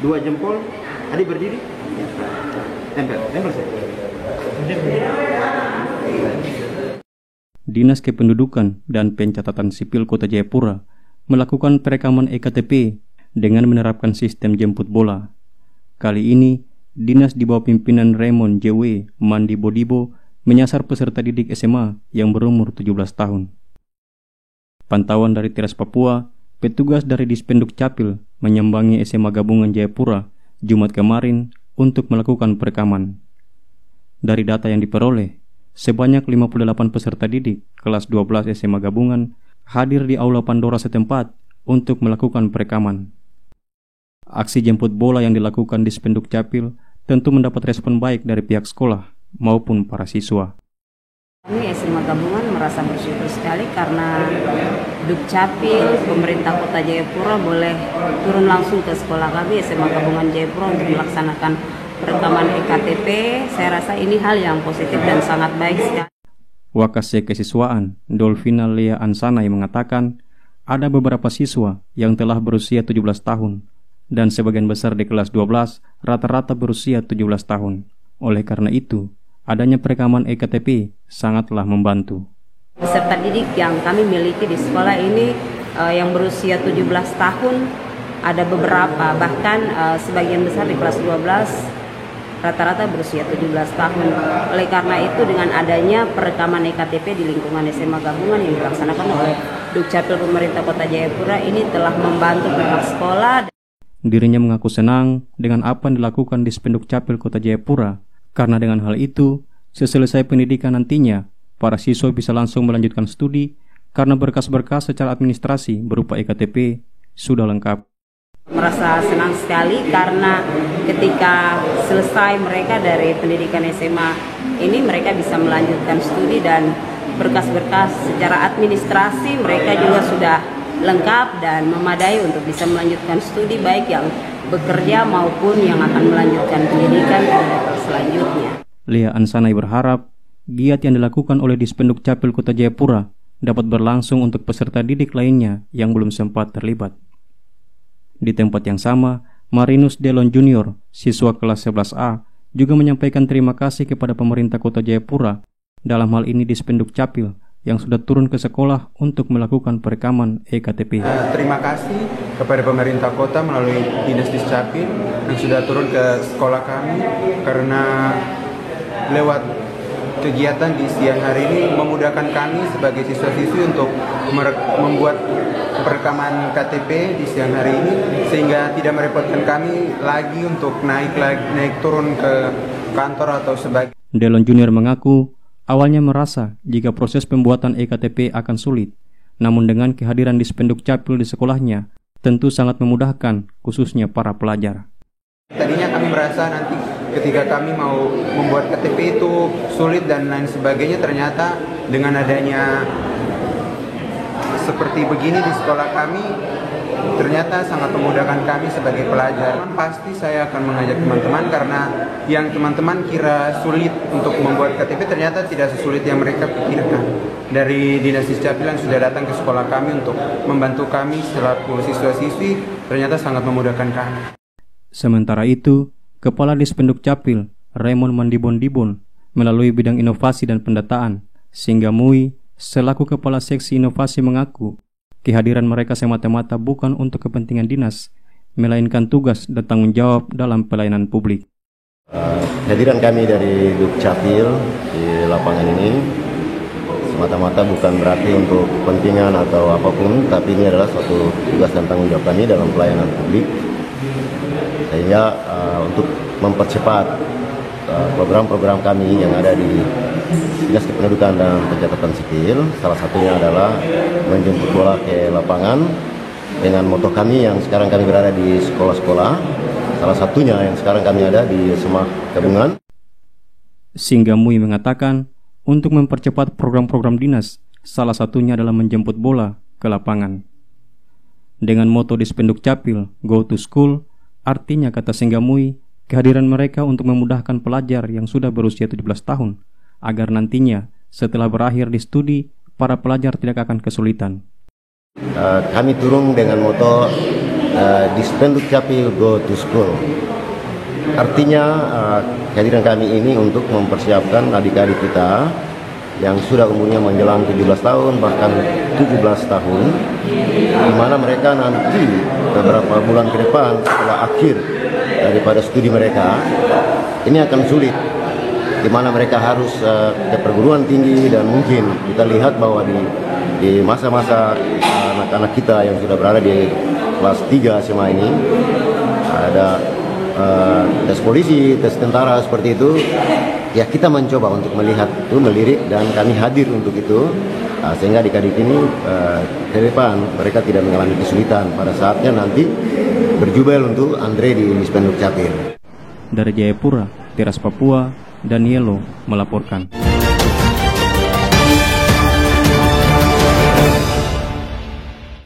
Dua jempol. Adik berdiri. Tempel saya. Dinas Kependudukan dan Pencatatan Sipil Kota Jayapura melakukan perekaman EKTP dengan menerapkan sistem jemput bola. Kali ini, dinas di bawah pimpinan Raymond J.W. Mandibodibo menyasar peserta didik SMA yang berumur 17 tahun. Pantauan dari Teras Papua, petugas dari Dispenduk Capil menyambangi SMA Gabungan Jayapura Jumat kemarin untuk melakukan perekaman. Dari data yang diperoleh, sebanyak 58 peserta didik kelas 12 SMA Gabungan hadir di Aula Pandora setempat untuk melakukan perekaman. Aksi jemput bola yang dilakukan di Dispenduk Capil tentu mendapat respon baik dari pihak sekolah maupun para siswa. Kami SMA Gabungan merasa bersyukur sekali karena Dukcapil, pemerintah Kota Jayapura boleh turun langsung ke sekolah kami SMA Gabungan Jayapura untuk melaksanakan perekaman EKTP. Saya rasa ini hal yang positif dan sangat baik sekali. Wakasek Kesiswaan Dolvina Lea Ansanai mengatakan ada beberapa siswa yang telah berusia 17 tahun dan sebagian besar di kelas 12 rata-rata berusia 17 tahun. Oleh karena itu, adanya perekaman EKTP sangatlah membantu. Peserta didik yang kami miliki di sekolah ini yang berusia 17 tahun ada beberapa, bahkan sebagian besar di kelas 12 rata-rata berusia 17 tahun. Oleh karena itu, dengan adanya perekaman EKTP di lingkungan SMA Gabungan yang dilaksanakan oleh Dukcapil pemerintah Kota Jayapura ini telah membantu pihak sekolah. Dirinya mengaku senang dengan apa yang dilakukan di Dispenduk Capil Kota Jayapura, karena dengan hal itu, seselesai pendidikan nantinya, para siswa bisa langsung melanjutkan studi karena berkas-berkas secara administrasi berupa EKTP sudah lengkap. Merasa senang sekali karena ketika selesai mereka dari pendidikan SMA ini mereka bisa melanjutkan studi dan berkas-berkas secara administrasi mereka juga sudah lengkap dan memadai untuk bisa melanjutkan studi baik yang bekerja maupun yang akan melanjutkan pendidikan selanjutnya. Lea Ansanai berharap giat yang dilakukan oleh Dispenduk Capil Kota Jayapura dapat berlangsung untuk peserta didik lainnya yang belum sempat terlibat. Di tempat yang sama, Marinus Delon Junior, siswa kelas 11A, juga menyampaikan terima kasih kepada pemerintah Kota Jayapura, dalam hal ini Dispenduk Capil, yang sudah turun ke sekolah untuk melakukan perekaman EKTP. Terima kasih kepada pemerintah kota melalui Dinas Discapil yang sudah turun ke sekolah kami, karena lewat kegiatan di siang hari ini memudahkan kami sebagai siswa-siswi untuk membuat perekaman KTP di siang hari ini, sehingga tidak merepotkan kami lagi untuk naik turun ke kantor atau sebagainya. Delon Junior mengaku awalnya merasa jika proses pembuatan EKTP akan sulit, namun dengan kehadiran Dispenduk Capil di sekolahnya tentu sangat memudahkan, khususnya para pelajar. Tadinya kami merasa nanti ketika kami mau membuat KTP itu sulit dan lain sebagainya, ternyata dengan adanya seperti begini di sekolah kami ternyata sangat memudahkan kami sebagai pelajar. Pasti saya akan mengajak teman-teman, karena yang teman-teman kira sulit untuk membuat KTP ternyata tidak sesulit yang mereka pikirkan. Dari Dinas Discapil yang sudah datang ke sekolah kami untuk membantu kami selaku siswa-siswi ternyata sangat memudahkan kami. Sementara itu, Kepala Dispenduk Capil, Raymond Mandibon melalui bidang inovasi dan pendataan, Singga Mui, selaku Kepala Seksi Inovasi mengaku, kehadiran mereka semata-mata bukan untuk kepentingan dinas, melainkan tugas dan tanggung jawab dalam pelayanan publik. Kehadiran kami dari Dukcapil di lapangan ini semata-mata bukan berarti untuk kepentingan atau apapun, tapi ini adalah suatu tugas dan tanggung jawab kami dalam pelayanan publik, sehingga untuk mempercepat program-program kami yang ada di Dinas Kependudukan dan Pencatatan Sipil, salah satunya adalah menjemput bola ke lapangan dengan moto kami yang sekarang kami berada di sekolah-sekolah, salah satunya yang sekarang kami ada di SMA Gabungan. Singga Mui mengatakan untuk mempercepat program-program dinas, salah satunya adalah menjemput bola ke lapangan. Dengan moto Dispenduk Capil, Go to School, artinya kata Singga Mui, kehadiran mereka untuk memudahkan pelajar yang sudah berusia 17 tahun, agar nantinya setelah berakhir di studi, para pelajar tidak akan kesulitan. Kami turun dengan moto Dispenduk Capil Go to School. Artinya kehadiran kami ini untuk mempersiapkan adik-adik kita yang sudah umurnya menjelang 17 tahun bahkan 17 tahun, di mana mereka nanti beberapa bulan ke depan setelah akhir daripada studi mereka ini akan sulit, di mana mereka harus ke perguruan tinggi, dan mungkin kita lihat bahwa di masa-masa anak-anak kita yang sudah berada di kelas 3 SMA ini ada tes polisi, tes tentara seperti itu. Ya, kita mencoba untuk melihat itu, melirik, dan kami hadir untuk itu, sehingga adik-adik ini ke depan mereka tidak mengalami kesulitan pada saatnya nanti berjubel untuk Andre di Dispenduk Capil. Dari Jayapura, Teras Papua, Danielo melaporkan.